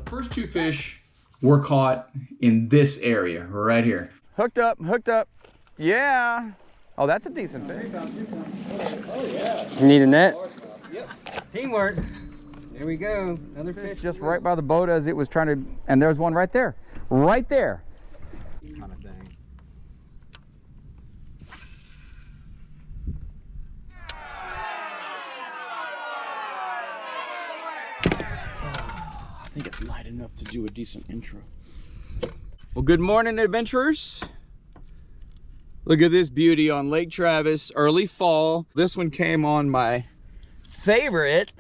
First two fish were caught in this area right here. Hooked up, hooked up. Yeah. Oh, that's a decent fish. Oh yeah. You need a net? Yep. Teamwork. There we go. Another fish. Just right by the boat as it was trying to, and there's one right there. Right there. Kind of thing. I think it's light enough to do a decent intro. Well, good morning, adventurers. Look at this beauty on Lake Travis, early fall. This one came on my favorite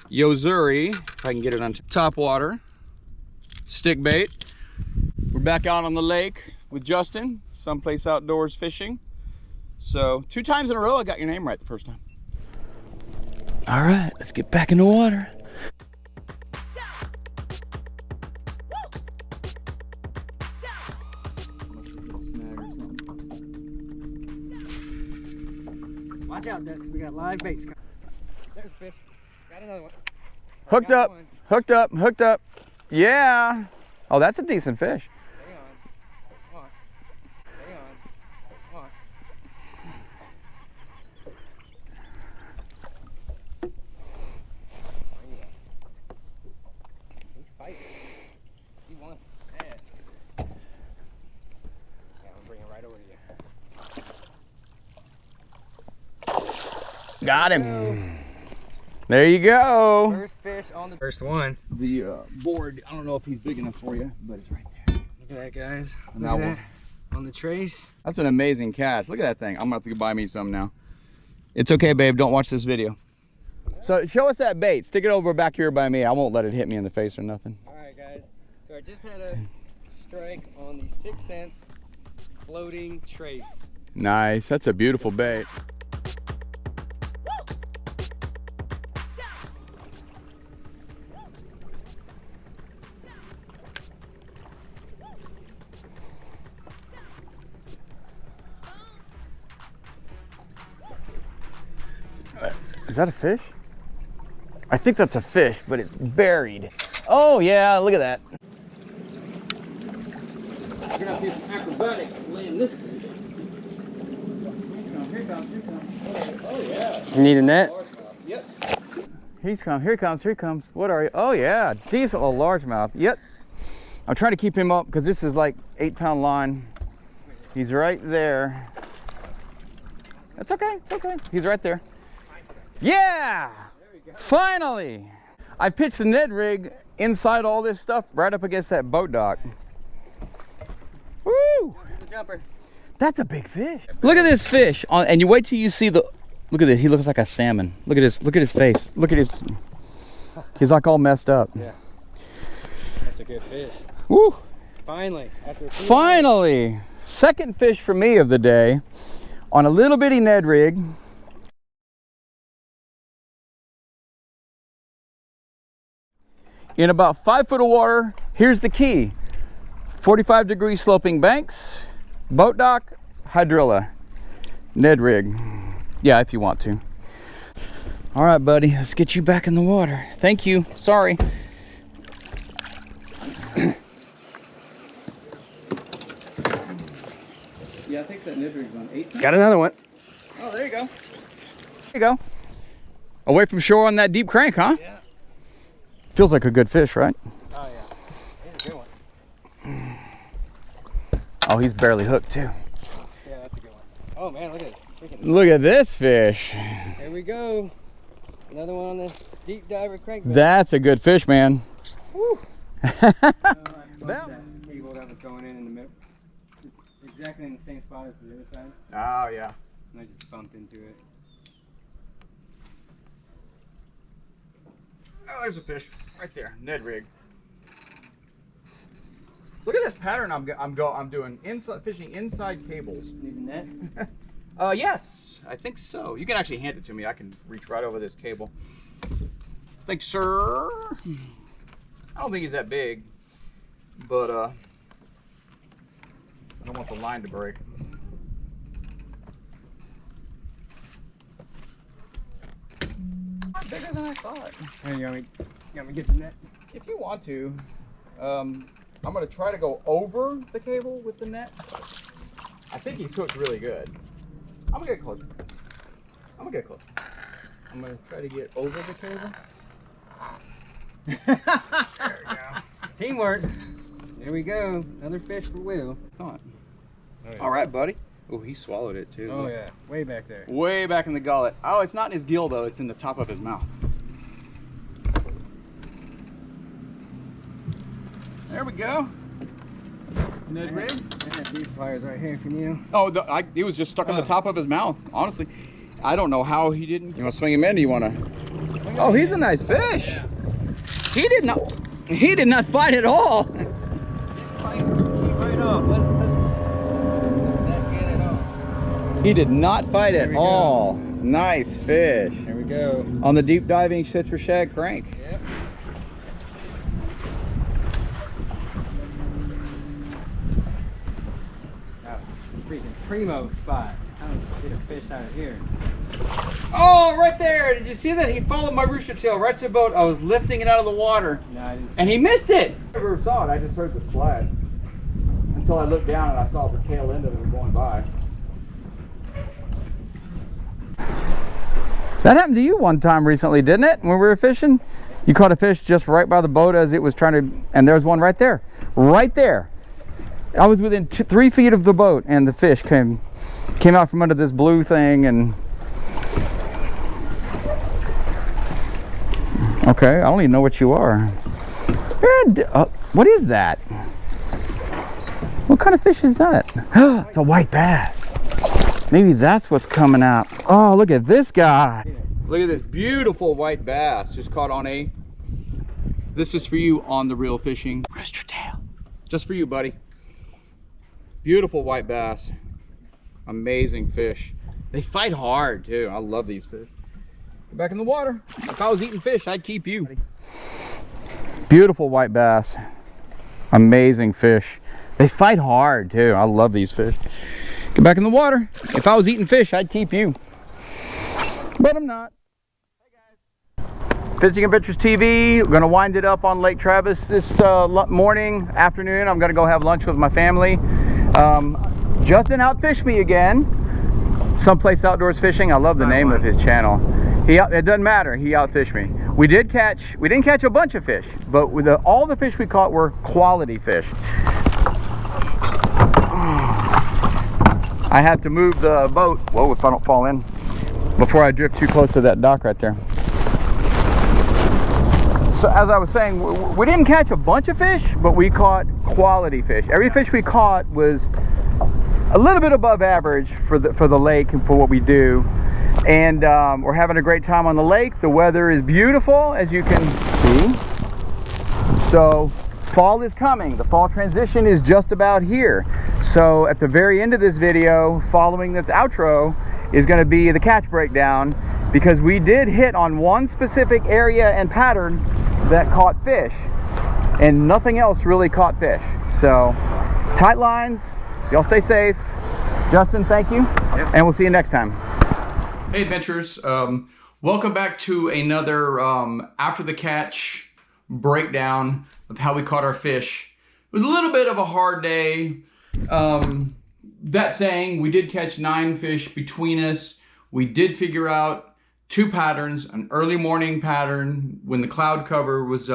Yozuri, if I can get it on top water, stick bait. We're back out on the lake with Justin, someplace outdoors fishing. So 2 times in a row I got your name right the first time. All right, let's get back in the water. Watch out, Dux. We got live baits coming. There's a fish. Got another one. Hooked up, hooked up, hooked up. Yeah. Oh, that's a decent fish. Stay on. Come on. Stay on. Come on. Oh, yeah. He's fighting. He wants it bad. Yeah, I'm gonna bring it right over to you. Got him. There you go. First fish on the first one. The board, I don't know if he's big enough for you, but it's right there. Look at that, guys. Look Now at that. On the trace. That's an amazing catch. Look at that thing. I'm gonna have to go buy me some now. It's okay, babe. Don't watch this video. So show us that bait. Stick it over back here by me. I won't let it hit me in the face or nothing. All right, guys. So I just had a strike on the 6 cents floating trace. Nice. That's a beautiful bait. Is that a fish? I think that's a fish, but it's buried. Oh yeah, look at that. We're gonna do some acrobatics to land this fish. Here he comes. Oh yeah. You need a net? Yep. Here he comes. What are you? Oh yeah, decent little largemouth. Yep. I'm trying to keep him up because this is like 8-pound line. He's right there. That's okay, it's okay. He's right there. Yeah! Finally! I pitched the Ned rig inside all this stuff right up against that boat dock. Woo! Here's a jumper. That's a big fish. Look at this fish. And you wait till you see the, look at this, he looks like a salmon. Look at his face. Look at his, he's like all messed up. Yeah. That's a good fish. Woo! Finally. Finally! Second fish for me of the day on a little bitty Ned rig. In about 5 foot of water. Here's the key. 45-degree sloping banks, boat dock, hydrilla, Ned rig. Yeah, if you want to. All right, buddy, let's get you back in the water. Thank you, sorry. Yeah, I think that Ned rig's on 8. Got another one. Oh, there you go. There you go. Away from shore on that deep crank, huh? Yeah. Feels like a good fish, right? Oh yeah. Here's a good one. Oh, he's barely hooked too. Yeah, that's a good one. Oh man, look at it. Look at this fish. There we go. Another one on the deep diver crankbait. That's a good fish, man. Woo. That cable that was going in the middle. It's exactly in the same spot as the other side. Oh, yeah. And I just bumped into it. Oh, there's a fish right there, Ned rig. Look at this pattern I'm doing. Fishing inside cables. Need a net? Yes, I think so. You can actually hand it to me. I can reach right over this cable. Thanks, sir. I don't think he's that big, but I don't want the line to break. Bigger than I thought. Hey, you want me to get the net? If you want to, I'm gonna try to go over the cable with the net. I think he's hooked really good. I'm gonna get closer. I'm gonna try to get over the cable. There we go. Teamwork. There we go. Another fish for Will. Come on. Oh, yeah. All right, buddy. Oh, he swallowed it too. Oh yeah, way back there. Way back in the gullet. Oh, it's not in his gill though. It's in the top of his mouth. There we go. Ned rig. I have these pliers right here if you need them. Oh, he was just stuck on the top of his mouth. Honestly, I don't know how he didn't. You want to swing him in? Or you want to? Oh, he's a nice fish. Yeah. He did not fight at all. Keep right off. Not get it off. He did not fight There at we all. Nice fish. There we go. On the deep diving citrus shad crank. Yep. Freaking primo spot. I don't get a fish out of here. Oh, right there. Did you see that? He followed my rooster tail right to the boat. I was lifting it out of the water. No, I didn't see And he missed it. I never saw it. I just heard the splash. Until I looked down and I saw the tail end of it going by. That happened to you one time recently, didn't it? When we were fishing? You caught a fish just right by the boat as it was trying to, and there's one right there. Right there. I was within 3 feet of the boat and the fish came out from under this blue thing and... Okay, I don't even know what you are. What is that? What kind of fish is that? It's a white bass. Maybe that's what's coming out. Oh, look at this guy. Look at this beautiful white bass just caught on a... This is for you on the reel fishing. Rooster tail. Just for you, buddy. Beautiful white bass. Amazing fish. They fight hard too. I love these fish. Get back in the water. If I was eating fish, I'd keep you. Beautiful white bass. Amazing fish. They fight hard too. I love these fish. Get back in the water. If I was eating fish, I'd keep you. But I'm not. Hey guys. Fishing Adventures TV. We're gonna wind it up on Lake Travis this morning, afternoon. I'm gonna go have lunch with my family. Justin outfished me again. Someplace Outdoors Fishing. I love the name of his channel. It doesn't matter. He outfished me. We didn't catch a bunch of fish, but all the fish we caught were quality fish. I had to move the boat. Whoa, if I don't fall in before I drift too close to that dock right there. So as I was saying, we didn't catch a bunch of fish, but we caught quality fish. Every fish we caught was a little bit above average for the lake and for what we do. And we're having a great time on the lake. The weather is beautiful, as you can see. So fall is coming. The fall transition is just about here. So at the very end of this video, following this outro, is going to be the catch breakdown, because we did hit on one specific area and pattern that caught fish, and nothing else really caught fish. So tight lines, y'all stay safe. Justin, thank you. Yep. And we'll see you next time. Hey adventurers, welcome back to another after the catch breakdown of how we caught our fish. It was a little bit of a hard day. That saying, we did catch 9 fish between us. We did figure out 2 patterns, an early morning pattern when the cloud cover was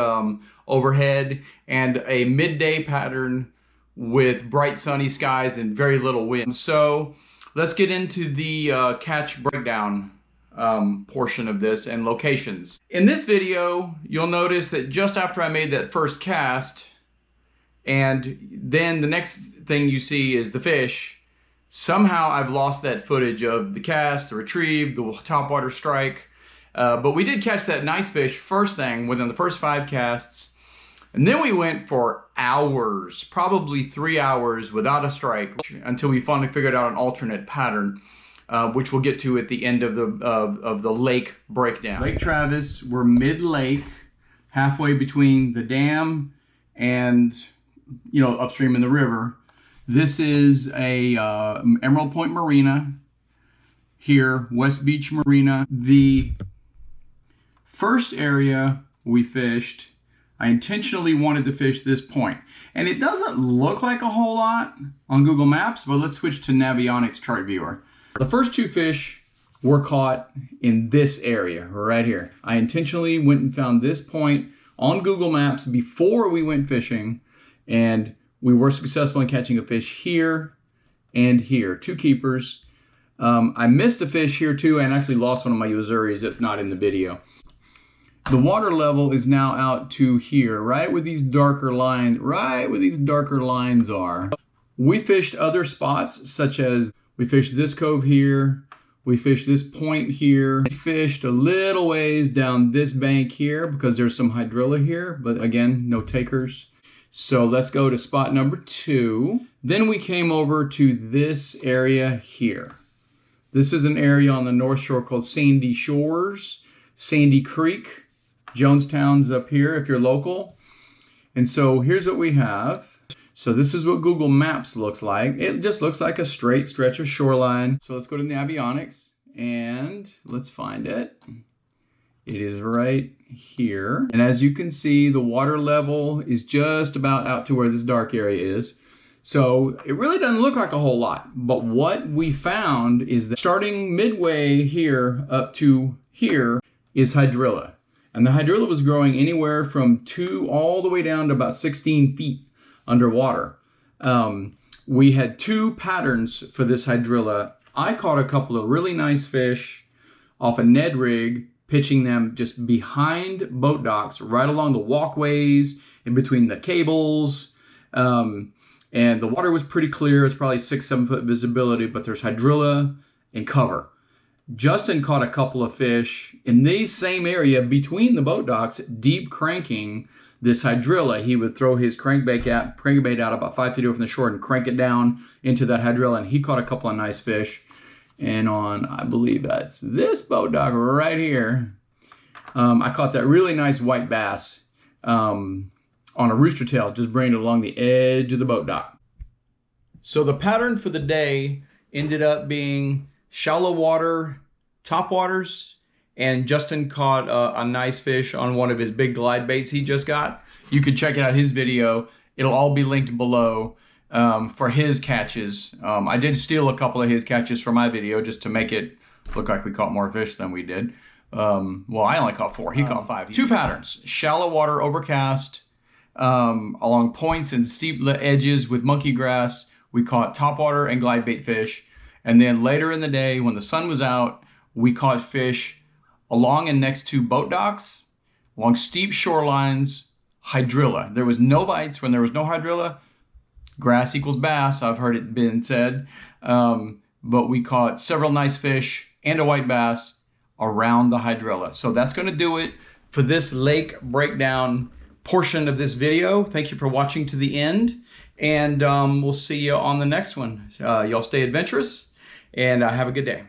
overhead, and a midday pattern with bright sunny skies and very little wind. So let's get into the catch breakdown portion of this and locations. In this video, you'll notice that just after I made that first cast, and then the next thing you see is the fish, somehow I've lost that footage of the cast, the retrieve, the topwater strike. But we did catch that nice fish first thing within the first 5 casts. And then we went for hours, probably 3 hours without a strike, until we finally figured out an alternate pattern, which we'll get to at the end of the lake breakdown. Lake Travis, we're mid-lake, halfway between the dam and, you know, upstream in the river. This is a Emerald Point Marina here, West Beach Marina. The first area we fished, I intentionally wanted to fish this point. And it doesn't look like a whole lot on Google Maps, but let's switch to Navionics chart viewer. The first 2 fish were caught in this area right here. I intentionally went and found this point on Google Maps before we went fishing, and we were successful in catching a fish here and here, 2 keepers. I missed a fish here too, and actually lost one of my Usuris that's not in the video. The water level is now out to here, right where these darker lines, are. We fished other spots, such as we fished this cove here, we fished this point here, we fished a little ways down this bank here because there's some hydrilla here, but again, no takers. So let's go to spot number 2. Then we came over to this area here. This is an area on the North Shore called Sandy Shores, Sandy Creek. Jonestown's up here if you're local. And so here's what we have. So this is what Google Maps looks like. It just looks like a straight stretch of shoreline. So let's go to Navionics and let's find it. It is right here. And as you can see, the water level is just about out to where this dark area is. So it really doesn't look like a whole lot. But what we found is that starting midway here up to here is hydrilla. And the hydrilla was growing anywhere from 2 all the way down to about 16 feet underwater. We had 2 patterns for this hydrilla. I caught a couple of really nice fish off a Ned rig, pitching them just behind boat docks, right along the walkways, in between the cables. And the water was pretty clear. It's probably 6-7 foot visibility, but there's hydrilla and cover. Justin caught a couple of fish in the same area between the boat docks, deep cranking this hydrilla. He would throw his crankbait out about 5 feet away from the shore and crank it down into that hydrilla, and he caught a couple of nice fish. And on, I believe that's this boat dock right here, I caught that really nice white bass on a rooster tail, just bringing it along the edge of the boat dock. So the pattern for the day ended up being shallow water, top waters, and Justin caught a nice fish on one of his big glide baits he just got. You can check out his video. It'll all be linked below for his catches. I did steal a couple of his catches for my video just to make it look like we caught more fish than we did. Well, I only caught 4. He caught 5. 2 patterns: shallow water, overcast, along points and steep edges with monkey grass. We caught topwater and glide bait fish. And then later in the day, when the sun was out, we caught fish along and next to boat docks, along steep shorelines, hydrilla. There was no bites when there was no hydrilla. Grass equals bass, I've heard it been said. But we caught several nice fish and a white bass around the hydrilla. So that's going to do it for this lake breakdown portion of this video. Thank you for watching to the end. And we'll see you on the next one. Y'all stay adventurous and have a good day.